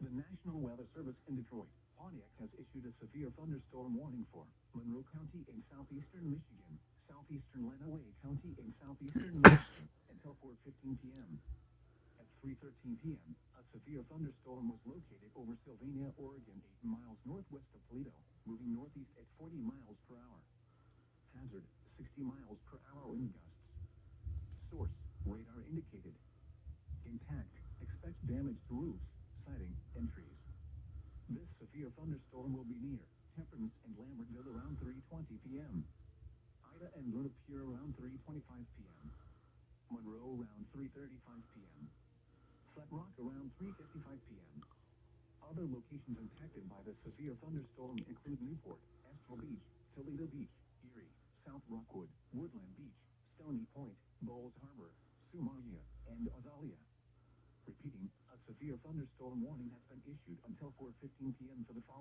The National Weather Service in Detroit, Pontiac has issued a severe thunderstorm warning for Monroe County in southeastern Michigan, southeastern Lenawee County in southeastern Michigan, until 4:15 p.m. At 3:13 p.m., a severe thunderstorm was located over Sylvania, Oregon, 8 miles northwest of Toledo, moving northeast at 40 miles per hour. Hazard, 60 miles per hour wind gusts. Source, radar indicated. Impact, expect damage to roofs, siding, and trees. This severe thunderstorm will be near Temperance and Lambertville around 3:20 p.m. Ida and Luna Pier around 3:25 p.m. Monroe around 3:35 p.m. Flat Rock around 3:55 p.m. Other locations impacted by the severe thunderstorm include Newport, Astral Beach, Toledo Beach, Erie, South Rockwood, Woodland Beach, Stony Point, Bowles Harbor, Sumaia, and Azalea. Repeating, a severe thunderstorm warning has been issued until 4:15 p.m. for the following